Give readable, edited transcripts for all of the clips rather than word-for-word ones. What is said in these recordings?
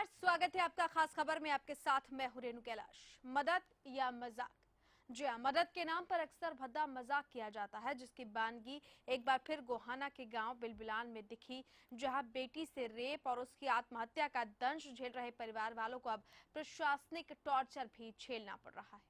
नमस्कार, स्वागत है आपका खास खबर में। आपके साथ मैं हूं रेणु कैलाश। मदद या मजाक? जी हाँ, मदद के नाम पर अक्सर भद्दा मजाक किया जाता है, जिसकी बानगी एक बार फिर गोहाना के गांव बिलबिलान में दिखी, जहां बेटी से रेप और उसकी आत्महत्या का दंश झेल रहे परिवार वालों को अब प्रशासनिक टॉर्चर भी झेलना पड़ रहा है।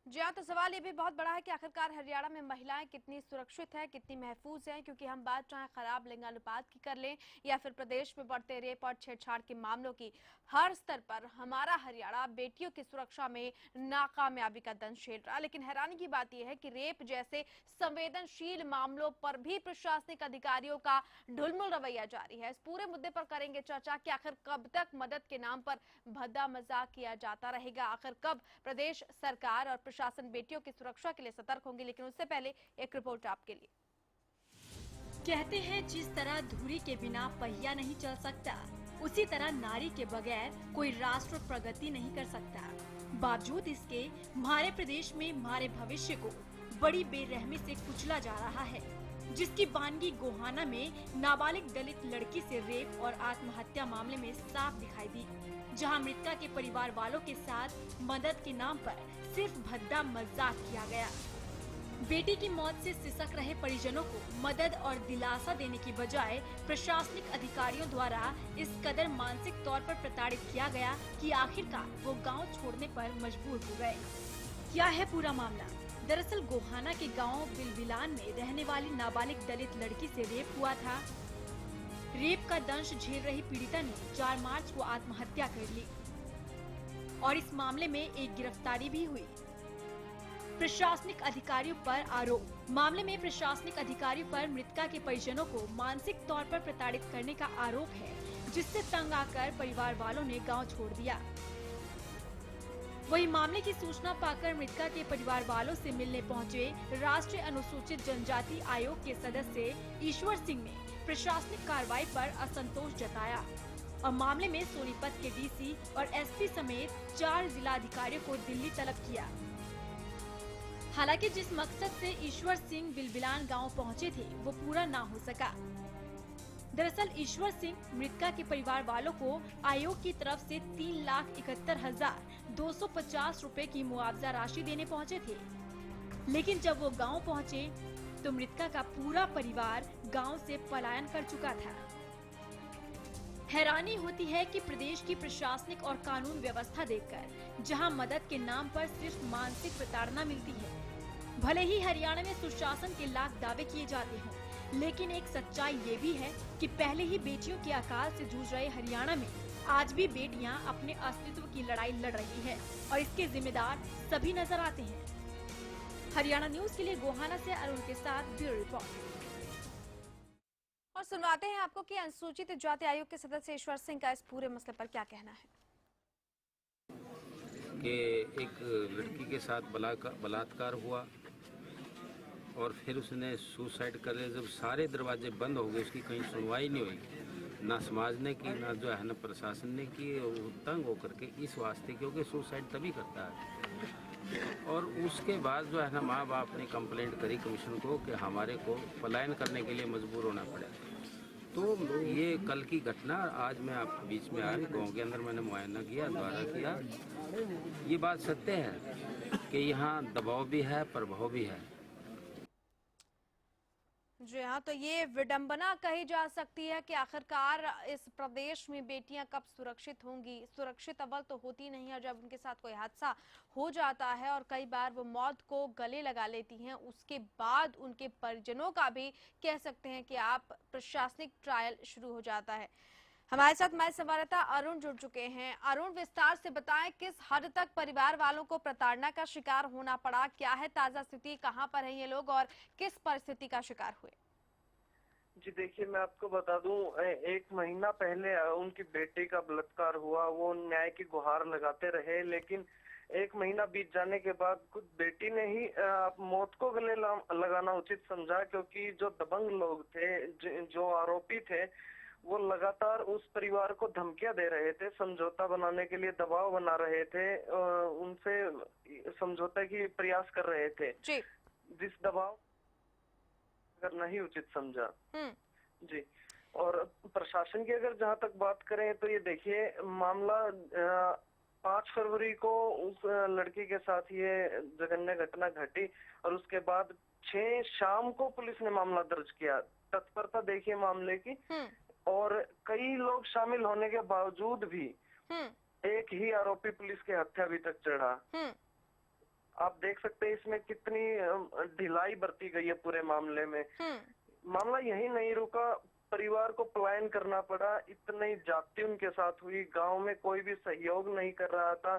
जी हाँ, तो सवाल ये भी बहुत बड़ा है कि आखिरकार हरियाणा में महिलाएं कितनी सुरक्षित हैं, कितनी महफूज हैं, क्योंकि हम बात चाहे खराब लिंगानुपात की कर लें या फिर प्रदेश में बढ़ते रेप और छेड़छाड़ के मामलों की, हर स्तर पर हमारा हरियाणा बेटियों की सुरक्षा में नाकामयाबी का दंश झेल रहा है। लेकिन हैरानी की बात यह है कि रेप जैसे संवेदनशील मामलों पर भी प्रशासनिक अधिकारियों का ढुलमुल रवैया जारी है। इस पूरे मुद्दे पर करेंगे चर्चा कि आखिर कब तक मदद के नाम पर भद्दा मजाक किया जाता रहेगा, आखिर कब प्रदेश सरकार और प्रशासन बेटियों की सुरक्षा के लिए सतर्क होंगे। लेकिन उससे पहले एक रिपोर्ट आपके लिए। कहते हैं जिस तरह धुरी के बिना पहिया नहीं चल सकता, उसी तरह नारी के बगैर कोई राष्ट्र प्रगति नहीं कर सकता। बावजूद इसके हमारे प्रदेश में हमारे भविष्य को बड़ी बेरहमी से कुचला जा रहा है, जिसकी बानगी गोहाना में नाबालिग दलित लड़की से रेप और आत्महत्या मामले में साफ दिखाई दी, जहां मृतका के परिवार वालों के साथ मदद के नाम पर सिर्फ भद्दा मजाक किया गया। बेटी की मौत से सिसक रहे परिजनों को मदद और दिलासा देने की बजाय प्रशासनिक अधिकारियों द्वारा इस कदर मानसिक तौर पर प्रताड़ित किया गया कि आखिरकार वो गांव छोड़ने पर मजबूर हो गए। क्या है पूरा मामला? दरअसल गोहाना के गांव बिलबिलान में रहने वाली नाबालिग दलित लड़की से रेप हुआ था। रेप का दंश झेल रही पीड़िता ने 4 मार्च को आत्महत्या कर ली और इस मामले में एक गिरफ्तारी भी हुई। प्रशासनिक अधिकारियों पर आरोप। मामले में प्रशासनिक अधिकारियों पर मृतका के परिजनों को मानसिक तौर पर प्रताड़ित करने का आरोप है, जिससे तंग आकर परिवार वालों ने गांव छोड़ दिया। वही मामले की सूचना पाकर मृतका के परिवार वालों से मिलने पहुंचे राष्ट्रीय अनुसूचित जनजाति आयोग के सदस्य ईश्वर सिंह ने प्रशासनिक कार्रवाई पर असंतोष जताया और मामले में सोनीपत के डीसी और एसपी समेत 4 जिला अधिकारियों को दिल्ली तलब किया। हालांकि जिस मकसद से ईश्वर सिंह बिलबिलान गांव पहुंचे थे वो पूरा ना हो सका। दरअसल ईश्वर सिंह मृतका के परिवार वालों को आयोग की तरफ से 3,71,250 रुपए की मुआवजा राशि देने पहुंचे थे, लेकिन जब वो गांव पहुंचे तो मृतका का पूरा परिवार गांव से पलायन कर चुका था। हैरानी होती है कि प्रदेश की प्रशासनिक और कानून व्यवस्था देखकर, जहां मदद के नाम पर सिर्फ मानसिक प्रताड़ना मिलती है। भले ही हरियाणा में सुशासन के लाख दावे किए जाते हों, लेकिन एक सच्चाई ये भी है कि पहले ही बेटियों के अकाल से जूझ रहे हरियाणा में आज भी बेटियां अपने अस्तित्व की लड़ाई लड़ रही है और इसके जिम्मेदार सभी नजर आते हैं। हरियाणा न्यूज के लिए गोहाना से अरुण के साथ ब्यूरो रिपोर्ट। और सुनवाते हैं आपको कि अनुसूचित जाति आयोग के सदस्य ईश्वर सिंह का इस पूरे मसले पर क्या कहना है। कि एक लड़की के साथ बलात्कार हुआ और फिर उसने सुसाइड कर लिया। जब सारे दरवाजे बंद हो गए, उसकी कहीं सुनवाई नहीं हुई, ना समाज ने की, ना जो है ना प्रशासन ने की। वो तंग होकर के इस वास्ते, क्योंकि सुसाइड तभी करता है। और उसके बाद जो है ना माँ बाप ने कंप्लेंट करी कमीशन को कि हमारे को पलायन करने के लिए मजबूर होना पड़ा। तो ये कल की घटना, आज मैं आपके बीच में आ रही गाँव के अंदर मैंने मुआयना किया, द्वारा किया। ये बात सत्य है कि यहाँ दबाव भी है, प्रभाव भी है। जी हाँ, तो ये विडंबना कही जा सकती है कि आखिरकार इस प्रदेश में बेटियां कब सुरक्षित होंगी। सुरक्षित अव्वल तो होती नहीं है, जब उनके साथ कोई हादसा हो जाता है और कई बार वो मौत को गले लगा लेती हैं, उसके बाद उनके परिजनों का भी कह सकते हैं कि आप प्रशासनिक ट्रायल शुरू हो जाता है। हमारे साथ हमारे संवाददाता अरुण जुड़ चुके हैं। अरुण, विस्तार से बताएं किस हद तक परिवार वालों को प्रताड़ना का शिकार होना पड़ा, क्या है ताजा स्थिति, कहां पर हैं ये लोग और किस परिस्थिति का शिकार हुए? जी देखिए, मैं आपको बता दूं, 1 महीना पहले उनकी बेटी का बलात्कार हुआ। वो न्याय की गुहार लगाते रहे, लेकिन 1 महीना बीत जाने के बाद खुद बेटी ने ही मौत को गले लगाना उचित समझा, क्योंकि जो दबंग लोग थे, जो आरोपी थे, वो लगातार उस परिवार को धमकियां दे रहे थे, समझौता बनाने के लिए दबाव बना रहे थे, उनसे समझौते की प्रयास कर रहे थे, जी। जिस दबाव करना ही उचित समझा। जी। और प्रशासन की अगर जहां तक बात करें तो ये देखिए, मामला 5 फरवरी को उस लड़की के साथ ये जघन्य घटना घटी और उसके बाद 6 शाम को पुलिस ने मामला दर्ज किया। तत्परता देखिए मामले की, और कई लोग शामिल होने के बावजूद भी एक ही आरोपी पुलिस के हत्या अभी तक चढ़ा। आप देख सकते हैं इसमें कितनी ढिलाई बरती गई है पूरे मामले में। मामला यही नहीं रुका, परिवार को पलायन करना पड़ा, इतनी जाति उनके साथ हुई, गांव में कोई भी सहयोग नहीं कर रहा था,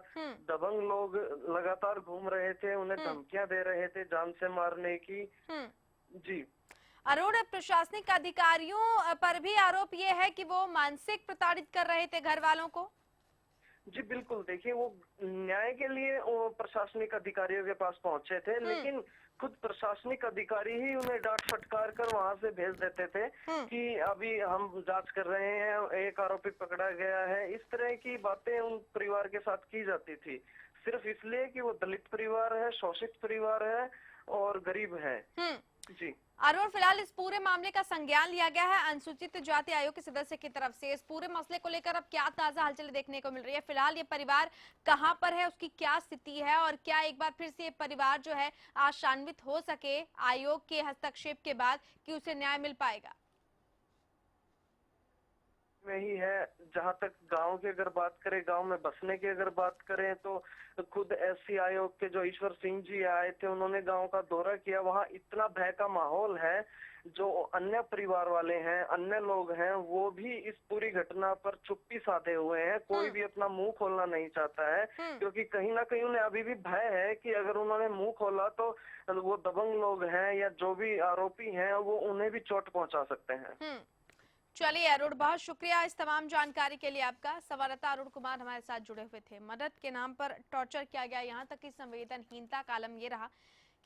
दबंग लोग लगातार घूम रहे थे, उन्हें धमकियां दे रहे थे जान से मारने की। जी। अरुण, प्रशासनिक अधिकारियों पर भी आरोप ये है कि वो मानसिक प्रताड़ित कर रहे थे घर वालों को। जी बिल्कुल, देखिए वो न्याय के लिए वो प्रशासनिक अधिकारियों के पास पहुंचे थे, लेकिन खुद प्रशासनिक अधिकारी ही उन्हें डांट फटकार कर वहां से भेज देते थे कि अभी हम जांच कर रहे हैं, एक आरोपी पकड़ा गया है। इस तरह की बातें उन परिवार के साथ की जाती थी, सिर्फ इसलिए कि वो दलित परिवार है, शोषित परिवार है और गरीब है। जी। अरुण, फिलहाल इस पूरे मामले का संज्ञान लिया गया है अनुसूचित जाति आयोग के सदस्य की तरफ से। इस पूरे मसले को लेकर अब क्या ताजा हलचल देखने को मिल रही है? फिलहाल ये परिवार कहां पर है, उसकी क्या स्थिति है, और क्या एक बार फिर से ये परिवार जो है आशान्वित हो सके आयोग के हस्तक्षेप के बाद कि उसे न्याय मिल पाएगा? में ही है। जहां तक गांव की अगर बात करें, गांव में बसने की अगर बात करें तो खुद एससी आयोग के जो ईश्वर सिंह जी आए थे, उन्होंने गांव का दौरा किया। वहां इतना भय का माहौल है, जो अन्य परिवार वाले हैं, अन्य लोग हैं, वो भी इस पूरी घटना पर चुप्पी साधे हुए हैं। कोई भी अपना मुंह खोलना नहीं चाहता है, क्योंकि कहीं ना कहीं उन्हें अभी भी भय है कि अगर उन्होंने मुंह खोला तो वो दबंग लोग हैं या जो भी आरोपी हैं वो उन्हें भी चोट पहुंचा सकते हैं। चलिए अरुण, बहुत शुक्रिया इस तमाम जानकारी के लिए आपका। संवाददाता अरुण कुमार हमारे साथ जुड़े हुए थे। मदद के नाम पर टॉर्चर किया गया, यहाँ तक की संवेदनहीनता का आलम ये रहा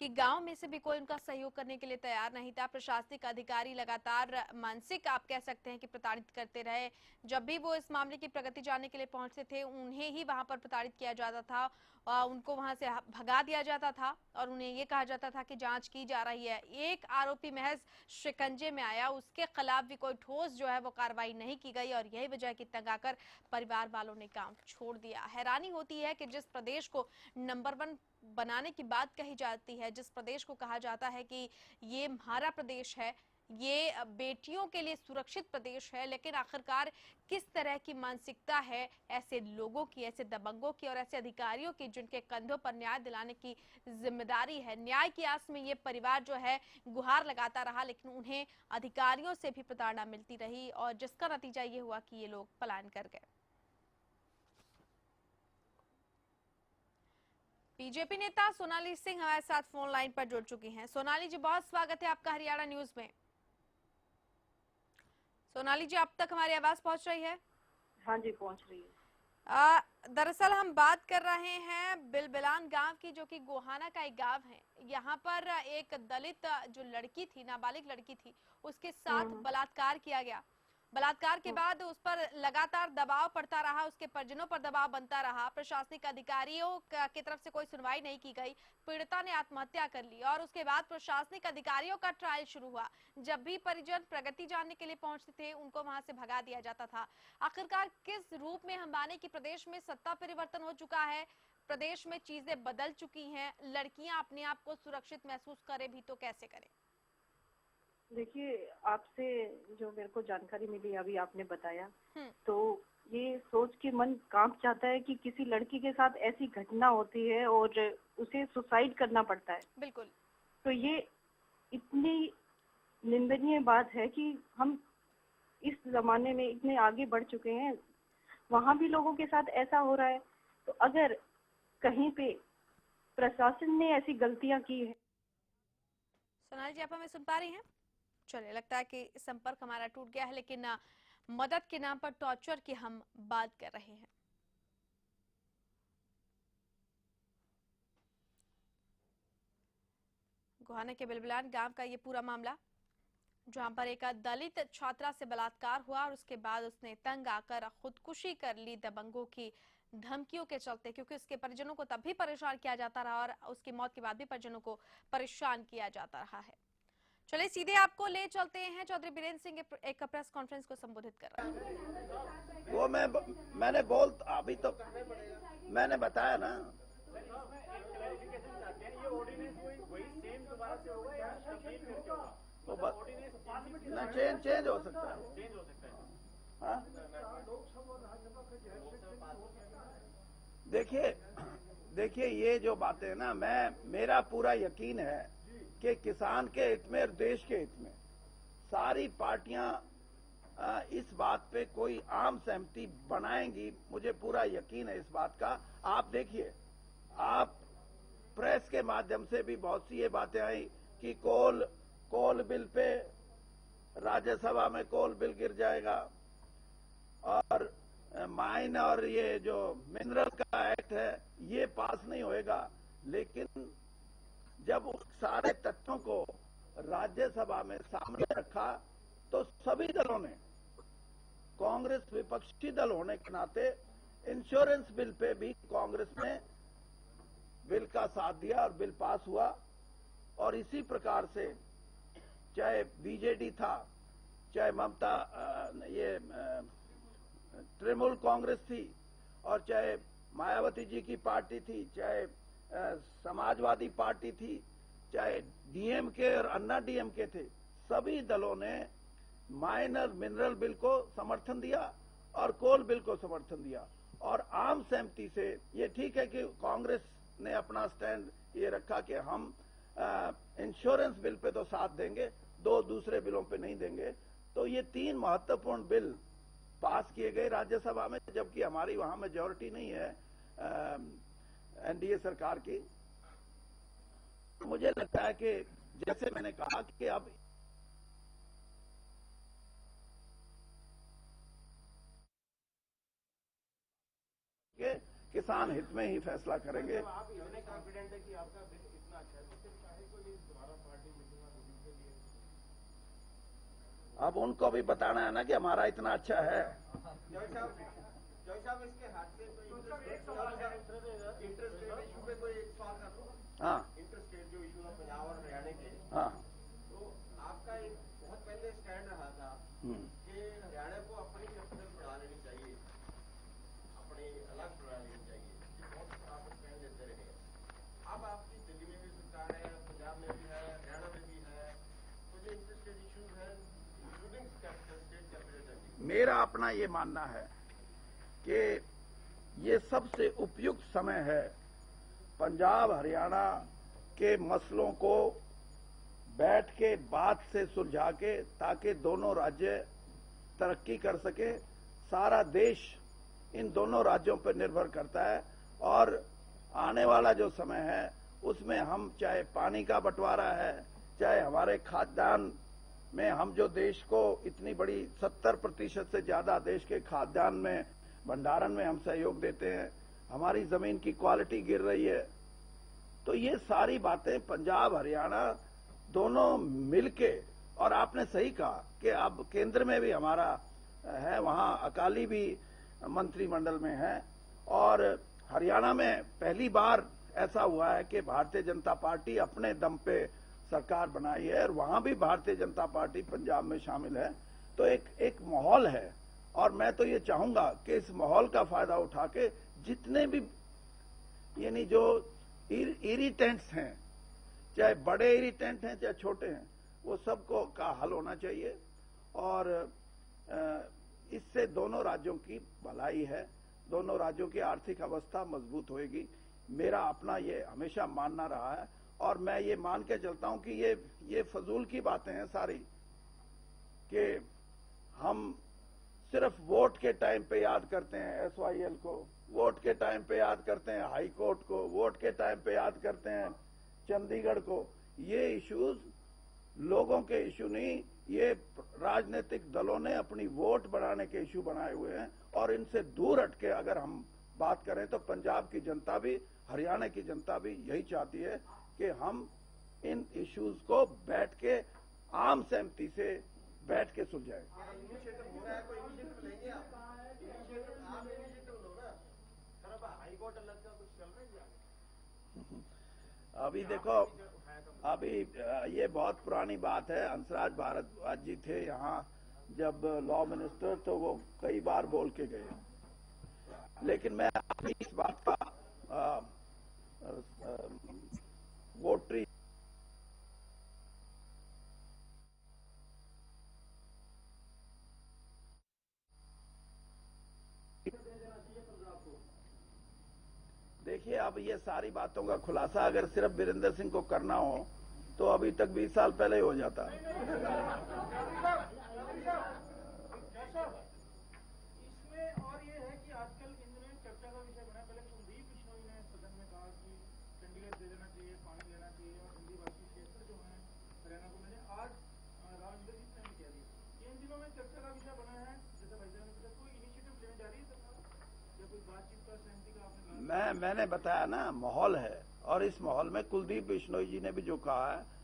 कि गांव में से भी कोई उनका सहयोग करने के लिए तैयार नहीं था। प्रशासनिक अधिकारी लगातार मानसिक, आप कह सकते हैं कि प्रताड़ित करते रहे। जब भी वो इस मामले की प्रगति जानने के लिए पहुंचते थे, उन्हें ही वहां पर प्रताड़ित किया जाता था, उनको वहां से भगा दिया जाता था और उन्हें ये कहा जाता था कि जांच की जा रही है। एक आरोपी महज शिकंजे में आया, उसके खिलाफ भी कोई ठोस जो है वो कार्रवाई नहीं की गई और यही वजह की तंग आकर परिवार वालों ने काम छोड़ दिया। हैरानी होती है कि जिस प्रदेश को नंबर 1 बनाने की बात कही जाती है, जिस प्रदेश को कहा जाता है कि ये हमारा प्रदेश है, ये बेटियों के लिए सुरक्षित प्रदेश है, लेकिन आखिरकार किस तरह की मानसिकता है ऐसे लोगों की, ऐसे दबंगों की और ऐसे अधिकारियों की जिनके कंधों पर न्याय दिलाने की जिम्मेदारी है। न्याय की आस में ये परिवार जो है गुहार लगाता रहा, लेकिन उन्हें अधिकारियों से भी प्रताड़ना मिलती रही और जिसका नतीजा ये हुआ कि ये लोग पलायन कर गए। बीजेपी नेता सोनाली सिंह हमारे साथ फोन लाइन पर जुड़ चुकी हैं। सोनाली जी, बहुत स्वागत है आपका हरियाणा न्यूज में। सोनाली जी, अब तक हमारी आवाज पहुंच रही है? हाँ जी, पहुंच रही है। दरअसल हम बात कर रहे हैं बिलबिलान गांव की, जो कि गोहाना का एक गांव है। यहाँ पर एक दलित जो लड़की थी, नाबालिग लड़की थी, उसके साथ बलात्कार किया गया। बलात्कार के बाद उस पर लगातार दबाव पड़ता रहा, उसके परिजनों पर दबाव बनता रहा। प्रशासनिक अधिकारियों की तरफ से कोई सुनवाई नहीं की गई, पीड़िता ने आत्महत्या कर ली और उसके बाद प्रशासनिक अधिकारियों का ट्रायल शुरू हुआ। जब भी परिजन प्रगति जानने के लिए पहुंचते थे, उनको वहां से भगा दिया जाता था। आखिरकार किस रूप में हम माने कि प्रदेश में सत्ता परिवर्तन हो चुका है, प्रदेश में चीजें बदल चुकी हैं, लड़कियां अपने आप को सुरक्षित महसूस करें भी तो कैसे करें? देखिए, आपसे जो मेरे को जानकारी मिली, अभी आपने बताया, तो ये सोच के मन कांप जाता है कि किसी लड़की के साथ ऐसी घटना होती है और उसे सुसाइड करना पड़ता है। बिल्कुल। तो ये इतनी निंदनीय बात है कि हम इस जमाने में इतने आगे बढ़ चुके हैं, वहाँ भी लोगों के साथ ऐसा हो रहा है। तो अगर कहीं पे प्रशासन ने ऐसी गलतियां की है। सोनाली जी, आप हमें सुन पा रही हैं? चलिए, लगता है कि संपर्क हमारा टूट गया है, लेकिन मदद के नाम पर टॉर्चर की हम बात कर रहे हैं। गोहाना के बिलबिलान गांव का ये पूरा मामला, जहां पर एक दलित छात्रा से बलात्कार हुआ और उसके बाद उसने तंग आकर खुदकुशी कर ली दबंगों की धमकियों के चलते, क्योंकि उसके परिजनों को तब भी परेशान किया जाता रहा और उसकी मौत के बाद भी परिजनों को परेशान किया जाता रहा है। चलिए सीधे आपको ले चलते हैं। चौधरी बीरेंद्र सिंह एक प्रेस कॉन्फ्रेंस को संबोधित कर रहे हैं। वो मैंने अभी तो मैंने बताया ना, तो ना चेंज हो सकता है। हाँ? देखिए ये जो बातें है ना, मेरा पूरा यकीन है कि किसान के हित में और देश के हित में सारी पार्टियां इस बात पे कोई आम सहमति बनाएंगी। मुझे पूरा यकीन है इस बात का। आप देखिए, आप प्रेस के माध्यम से भी बहुत सी ये बातें आई कि कोल बिल पे राज्यसभा में कोल बिल गिर जाएगा और माइन और ये जो मिनरल का एक्ट है ये पास नहीं होएगा। लेकिन जब उस सारे तथ्यों को राज्यसभा में सामने रखा तो सभी दलों ने, कांग्रेस विपक्षी दल होने के नाते इंश्योरेंस बिल पे भी कांग्रेस ने बिल का साथ दिया और बिल पास हुआ। और इसी प्रकार से चाहे बीजेडी था, चाहे ममता ये तृणमूल कांग्रेस थी, और चाहे मायावती जी की पार्टी थी, चाहे समाजवादी पार्टी थी, चाहे डीएमके और अन्ना डीएमके थे, सभी दलों ने माइनर मिनरल बिल को समर्थन दिया और कोल बिल को समर्थन दिया। और आम सहमति से ये ठीक है कि कांग्रेस ने अपना स्टैंड ये रखा कि हम इंश्योरेंस बिल पे तो साथ देंगे, दो दूसरे बिलों पे नहीं देंगे। तो ये तीन महत्वपूर्ण बिल पास किए गए राज्यसभा में, जबकि हमारी वहां मेजॉरिटी नहीं है एनडीए सरकार की। मुझे लगता है कि जैसे मैंने कहा कि अब के किसान हित में ही फैसला करेंगे। आप इतने कॉन्फिडेंट है कि आपका बिल इतना अच्छा है, तो फिर चाहे कोई दोबारा पार्टी मीटिंग के लिए अब उनको भी बताना है ना कि हमारा इतना अच्छा है। जॉय साहब इसके हाथ से इंटरेस्ट रेट इशू पे कोई एक सवाल कर दूं। हाँ इंटरेस्ट रेट जो इशू है पंजाब और हरियाणा के, हाँ तो आपका एक बहुत पहले स्टैंड रहा था कि हरियाणा को अपनी कैपिटल बढ़ा लेनी चाहिए, अपनी अलग बढ़ा लेनी चाहिए, बहुत आप स्टैंड लेते रहे। अब आपकी दिल्ली में भी सरकार है, पंजाब में भी है, हरियाणा में भी है, तो जो इंटरेस्ट रेट इशूज है इंक्लूडिंग स्टेट कैपिटल, मेरा अपना ये मानना है कि ये सबसे उपयुक्त समय है पंजाब हरियाणा के मसलों को बैठ के बात से सुलझा के, ताकि दोनों राज्य तरक्की कर सके। सारा देश इन दोनों राज्यों पर निर्भर करता है और आने वाला जो समय है उसमें हम चाहे पानी का बंटवारा है, चाहे हमारे खाद्यान्न में हम जो देश को इतनी बड़ी 70% से ज्यादा देश के खाद्यान्न में भंडारण में हम सहयोग देते हैं, हमारी जमीन की क्वालिटी गिर रही है। तो ये सारी बातें पंजाब हरियाणा दोनों मिलके, और आपने सही कहा कि अब केंद्र में भी हमारा है, वहां अकाली भी मंत्रिमंडल में है, और हरियाणा में पहली बार ऐसा हुआ है कि भारतीय जनता पार्टी अपने दम पे सरकार बनाई है, और वहां भी भारतीय जनता पार्टी पंजाब में शामिल है। तो एक माहौल है, और मैं तो ये चाहूंगा कि इस माहौल का फायदा उठा के जितने भी यानी जो इरिटेंट्स हैं, चाहे बड़े इरिटेंट हैं चाहे छोटे हैं, वो सबको का हल होना चाहिए। और इससे दोनों राज्यों की भलाई है, दोनों राज्यों की आर्थिक अवस्था मजबूत होएगी। मेरा अपना ये हमेशा मानना रहा है, और मैं ये मान के चलता हूं कि ये फजूल की बातें हैं सारी, कि हम सिर्फ वोट के टाइम पे याद करते हैं एसवाईएल को, वोट के टाइम पे याद करते हैं हाई कोर्ट को, वोट के टाइम पे याद करते हैं चंडीगढ़ को। ये इश्यूज लोगों के इशू नहीं, ये राजनीतिक दलों ने अपनी वोट बढ़ाने के इशू बनाए हुए हैं, और इनसे दूर हटके अगर हम बात करें तो पंजाब की जनता भी, हरियाणा की जनता भी यही चाहती है कि हम इन इश्यूज को बैठ के आम सहमति से बैठ के सुलझाएं। इनिशिएटिव हो रहा है, कोई इनिशिएटिव लेंगे आप? इनिशिएटिव आप इनिशिएटिव लो ना, अभी देखो, अभी ये बहुत पुरानी बात है। हंसराज भारद्वाज जी थे यहाँ जब लॉ मिनिस्टर, तो वो कई बार बोल के गए। लेकिन मैं अभी इस बात का वोटरी देखिए, अब ये सारी बातों का खुलासा अगर सिर्फ वीरेंद्र सिंह को करना हो तो अभी तक 20 साल पहले ही हो जाता। इसमें और ये है कि आजकल इनमें चर्चा का विषय बना। पहले कुलदीप बिश्नोई ने सदन में कहा कि चंडीगढ़ दे देना चाहिए, पानी लेना चाहिए और हिंदी भाषी क्षेत्र जो है हरियाणा को मिले। आज राव इंद्रजीत ने भी कह दिया। इन दिनों में चर्चा का विषय बना है, जैसे भाईजान ने पूछा, कोई इनिशिएटिव लेने जा रही है सरकार या कोई बातचीत का, सहमति का आपने? मैंने बताया ना, माहौल है, और इस माहौल में कुलदीप बिश्नोई जी ने भी जो कहा है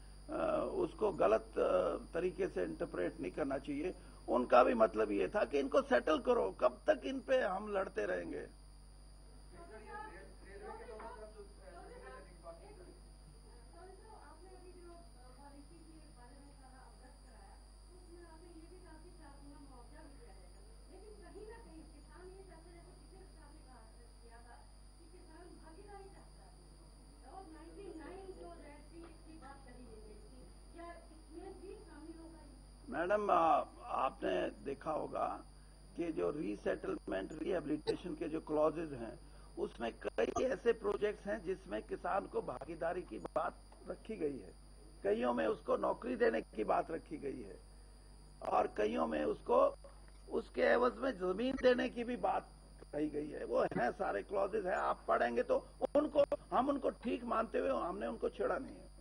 उसको गलत तरीके से इंटरप्रेट नहीं करना चाहिए। उनका भी मतलब ये था कि इनको सेटल करो, कब तक इन पे हम लड़ते रहेंगे। मैडम, आपने देखा होगा कि जो रीसेटलमेंट रिहेबिलिटेशन के जो क्लॉजेज हैं उसमें कई ऐसे प्रोजेक्ट्स हैं जिसमें किसान को भागीदारी की बात रखी गई है, कईयों में उसको नौकरी देने की बात रखी गई है, और कईयों में उसको उसके एवज में जमीन देने की भी बात कही गई है। वो है, सारे क्लॉजेज हैं, आप पढ़ेंगे तो हम उनको ठीक मानते हुए हमने उनको छेड़ा नहीं है।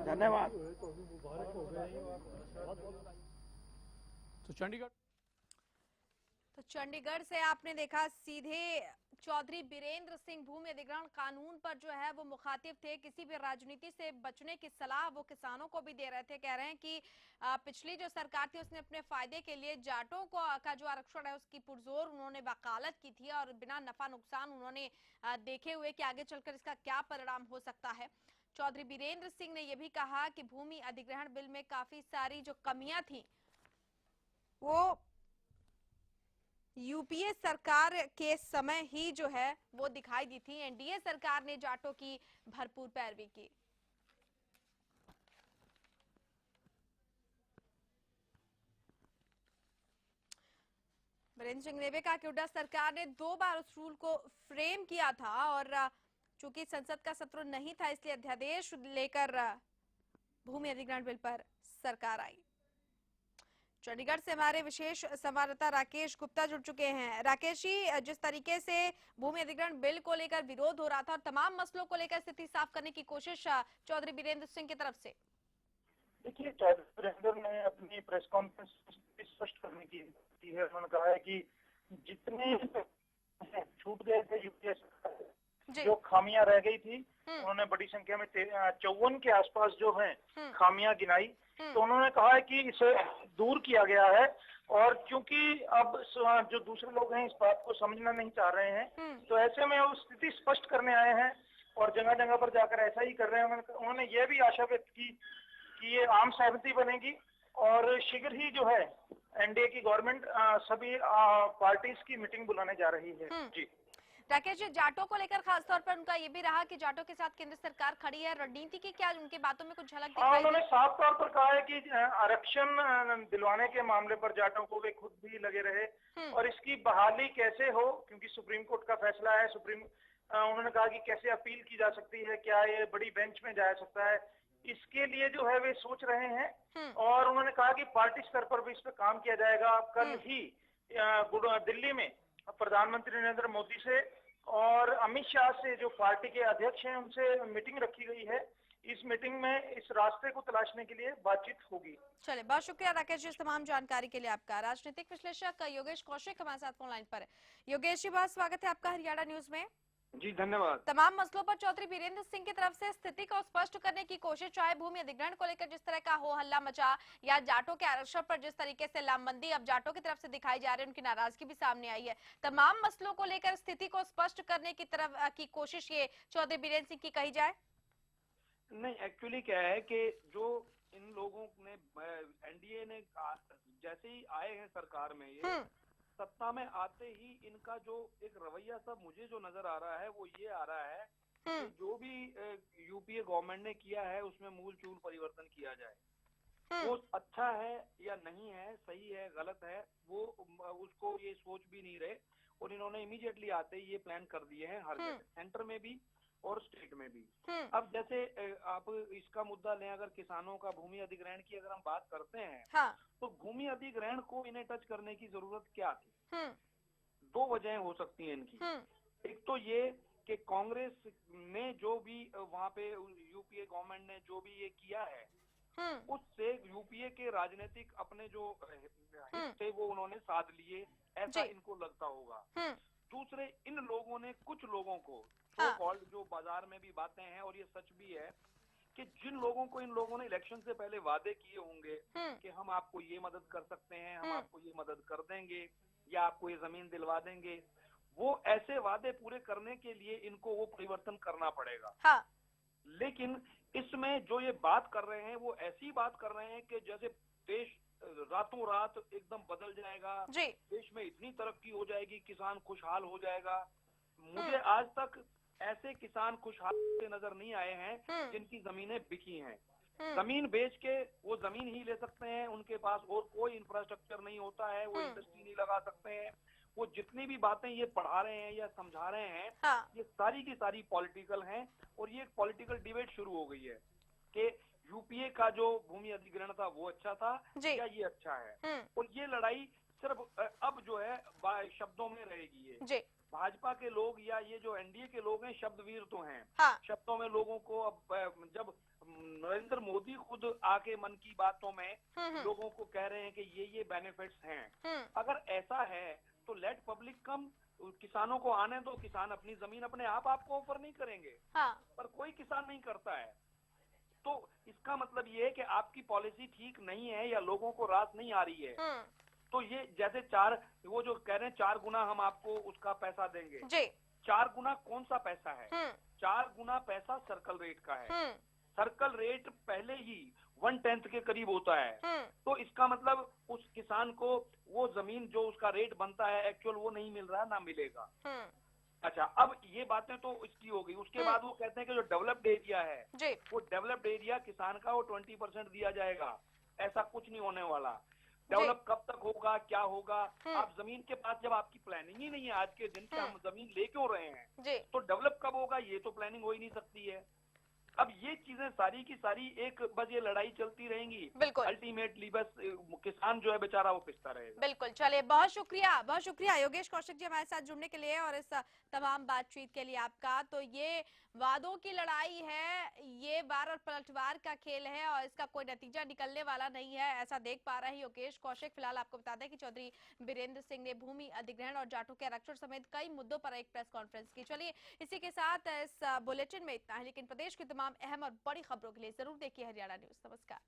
धन्यवाद। तो चंडीगढ़ से आपने देखा सीधे चौधरी बीरेंद्र सिंह भूमि अधिग्रहण कानून पर जो है वो मुखातिब थे। किसी भी राजनीति से बचने की सलाह वो किसानों को भी दे रहे थे। कह रहे हैं कि पिछली जो सरकार थी उसने अपने फायदे के लिए जाटों का जो आरक्षण है उसकी पुरजोर उन्होंने वकालत की थी और बिना नफा नुकसान उन्होंने देखे हुए कि आगे चलकर इसका क्या परिणाम हो सकता है। चौधरी बीरेंद्र सिंह ने यह भी कहा कि भूमि अधिग्रहण बिल में काफी सारी जो कमियां थी वो यूपीए सरकार के समय ही जो है वो दिखाई दी थी। एनडीए सरकार ने जाटों की भरपूर पैरवी की। वीरेंद्र सिंह ने भी कहा कि हुड्डा सरकार ने 2 बार उस रूल को फ्रेम किया था और चूंकि संसद का सत्र नहीं था इसलिए अध्यादेश लेकर भूमि अधिग्रहण बिल पर सरकार आई। चंडीगढ़ से हमारे विशेष संवाददाता राकेश गुप्ता जुड़ चुके हैं। राकेश जी, जिस तरीके से भूमि अधिग्रहण बिल को लेकर विरोध हो रहा था और तमाम मसलों को लेकर स्थिति साफ करने की कोशिश चौधरी बीरेंद्र सिंह की तरफ से, देखिए, चौधरी बीरेंद्र ने अपनी प्रेस कॉन्फ्रेंस स्पष्ट करने की है। उन्होंने कहा है कि जितने छूट गए थे यूपीए सरकार, जो खामियां रह गई थी, उन्होंने बड़ी संख्या में 54 के आसपास जो हैं खामियां गिनाई। तो उन्होंने कहा है कि इसे दूर किया गया है और क्योंकि अब जो दूसरे लोग हैं इस बात को समझना नहीं चाह रहे हैं, तो ऐसे में वो स्थिति स्पष्ट करने आए हैं और जगह जगह पर जाकर ऐसा ही कर रहे हैं। उन्होंने ये भी आशा व्यक्त की कि ये आम सहमति बनेगी और शीघ्र ही जो है एनडीए की गवर्नमेंट सभी पार्टीज की मीटिंग बुलाने जा रही है। जी राकेश जी, जाटों को लेकर खासतौर पर उनका ये भी रहा कि जाटों के साथ केंद्र सरकार खड़ी है। रणनीति की क्या उनकी बातों में कुछ झलक दिखाई? उन्होंने साफ तौर पर कहा है कि आरक्षण दिलवाने के मामले पर जाटों को वे खुद भी लगे रहे और इसकी बहाली कैसे हो, क्योंकि सुप्रीम कोर्ट का फैसला है। उन्होंने कहा कि कैसे अपील की जा सकती है, क्या ये बड़ी बेंच में जा सकता है, इसके लिए जो है वे सोच रहे हैं। और उन्होंने कहा कि पार्टी स्तर पर भी इस पर काम किया जाएगा। कल ही दिल्ली में प्रधानमंत्री नरेंद्र मोदी से और अमित शाह से, जो पार्टी के अध्यक्ष हैं, उनसे मीटिंग रखी गई है। इस मीटिंग में इस रास्ते को तलाशने के लिए बातचीत होगी। चलिए, बहुत शुक्रिया राकेश जी इस तमाम जानकारी के लिए आपका। राजनीतिक विश्लेषक योगेश कौशिक हमारे साथ फोन लाइन पर है। योगेश जी, बहुत स्वागत है आपका हरियाणा न्यूज में। जी धन्यवाद। तमाम मसलों पर चौधरी बीरेंद्र सिंह की तरफ से स्थिति को स्पष्ट करने की कोशिश, चाहे भूमि अधिग्रहण को लेकर जिस तरह का हो हल्ला मचा या जाटों के आरक्षण पर जिस तरीके से लामबंदी अब जाटों की तरफ से दिखाई जा रही है, उनकी नाराजगी भी सामने आई है। तमाम मसलों को लेकर स्थिति को स्पष्ट करने की तरफ की कोशिश ये चौधरी बीरेंद्र सिंह की कही जाए। नहीं, एक्चुअली क्या है कि जो इन लोगों ने एनडीए ने जैसे ही आए हैं सरकार में, ये सत्ता में आते ही इनका जो एक रवैया सब मुझे जो नजर आ रहा है वो ये आ रहा है कि जो भी यूपीए गवर्नमेंट ने किया है उसमें मूल चूल परिवर्तन किया जाए। वो अच्छा है या नहीं है, सही है गलत है, वो उसको ये सोच भी नहीं रहे और इन्होंने इमीडिएटली आते ही ये प्लान कर दिए हैं हर जगह, सेंटर में भी और स्टेट में भी। अब जैसे आप इसका मुद्दा लें, अगर किसानों का भूमि अधिग्रहण की अगर हम बात करते हैं, हाँ। तो भूमि अधिग्रहण को इन्हें टच करने की जरूरत क्या थी? दो वजहें हो सकती हैं इनकी। एक तो ये कि कांग्रेस ने जो भी वहाँ पे यूपीए गवर्नमेंट ने जो भी ये किया है, उससे यूपीए के राजनीतिक अपने जो हित थे वो उन्होंने साध लिए, ऐसा इनको लगता होगा। दूसरे, इन लोगों ने कुछ लोगों को सो कॉल्ड, जो बाजार में भी बातें हैं और ये सच भी है, कि जिन लोगों को इन लोगों ने इलेक्शन से पहले वादे किए होंगे कि हम आपको ये मदद कर सकते हैं, हम आपको ये मदद कर देंगे या आपको ये जमीन दिलवा देंगे, वो ऐसे वादे पूरे करने के लिए इनको वो परिवर्तन करना पड़ेगा। हाँ। लेकिन इसमें जो ये बात कर रहे हैं वो ऐसी बात कर रहे हैं कि जैसे देश रातों रात एकदम बदल जाएगा, देश में इतनी तरक्की हो जाएगी, किसान खुशहाल हो जाएगा। मुझे आज तक ऐसे किसान खुशहाल से नजर नहीं आए हैं जिनकी जमीनें बिकी हैं। जमीन बेच के वो जमीन ही ले सकते हैं, उनके पास और कोई इंफ्रास्ट्रक्चर नहीं होता है, वो इंडस्ट्री नहीं लगा सकते हैं। वो जितनी भी बातें ये पढ़ा रहे हैं या समझा रहे हैं, ये सारी की सारी पॉलिटिकल हैं और ये एक पॉलिटिकल डिबेट शुरू हो गई है कि यूपीए का जो भूमि अधिग्रहण था वो अच्छा था या ये अच्छा है। और ये लड़ाई सिर्फ अब जो है शब्दों में रहेगी। ये भाजपा के लोग या ये जो एनडीए के लोग हैं शब्दवीर तो हैं, शब्दों में लोगों को अब जब नरेंद्र मोदी खुद आके मन की बातों में लोगों को कह रहे हैं कि ये बेनिफिट्स हैं, अगर ऐसा है तो लेट पब्लिक कम, किसानों को आने दो, किसान अपनी जमीन अपने आप आपको ऑफर नहीं करेंगे। पर कोई किसान नहीं करता है, तो इसका मतलब ये है कि आपकी पॉलिसी ठीक नहीं है या लोगों को रास नहीं आ रही है। तो ये जैसे वो जो कह रहे हैं 4 गुना हम आपको उसका पैसा देंगे, 4 गुना कौन सा पैसा है? 4 गुना पैसा सर्कल रेट का है। सर्कल रेट पहले ही 1/10 के करीब होता है, तो इसका मतलब उस किसान को वो जमीन जो उसका रेट बनता है एक्चुअल वो नहीं मिल रहा, ना मिलेगा। अच्छा, अब ये बातें तो इसकी हो गई। उसके बाद वो कहते हैं कि जो डेवलप्ड एरिया है वो डेवलप्ड एरिया किसान का वो 20% दिया जाएगा। ऐसा कुछ नहीं होने वाला। डेवलप कब तक होगा, क्या होगा? आप जमीन के पास जब आपकी प्लानिंग ही नहीं है आज के दिन कि हम जमीन ले क्यों रहे हैं, तो डेवलप कब होगा? ये तो प्लानिंग हो ही नहीं सकती है। अब ये चीजें सारी की सारी एक बस ये लड़ाई चलती रहेंगी, अल्टीमेटली बस किसान जो है बेचारा वो पिसता रहेगा। बिल्कुल। चलिए, बहुत शुक्रिया योगेश कौशिक जी हमारे साथ जुड़ने के लिए और इस तमाम बातचीत के लिए आपका। तो ये वादों की लड़ाई है, ये बार और पलटवार का खेल है और इसका कोई नतीजा निकलने वाला नहीं है, ऐसा देख पा रहे हैं योगेश कौशिक। फिलहाल आपको बता दें कि चौधरी बीरेंद्र सिंह ने भूमि अधिग्रहण और जाटों के आरक्षण समेत कई मुद्दों पर एक प्रेस कॉन्फ्रेंस की। चलिए, इसी के साथ इस बुलेटिन में इतना है, लेकिन प्रदेश की तमाम अहम और बड़ी खबरों के लिए जरूर देखिए हरियाणा न्यूज। नमस्कार।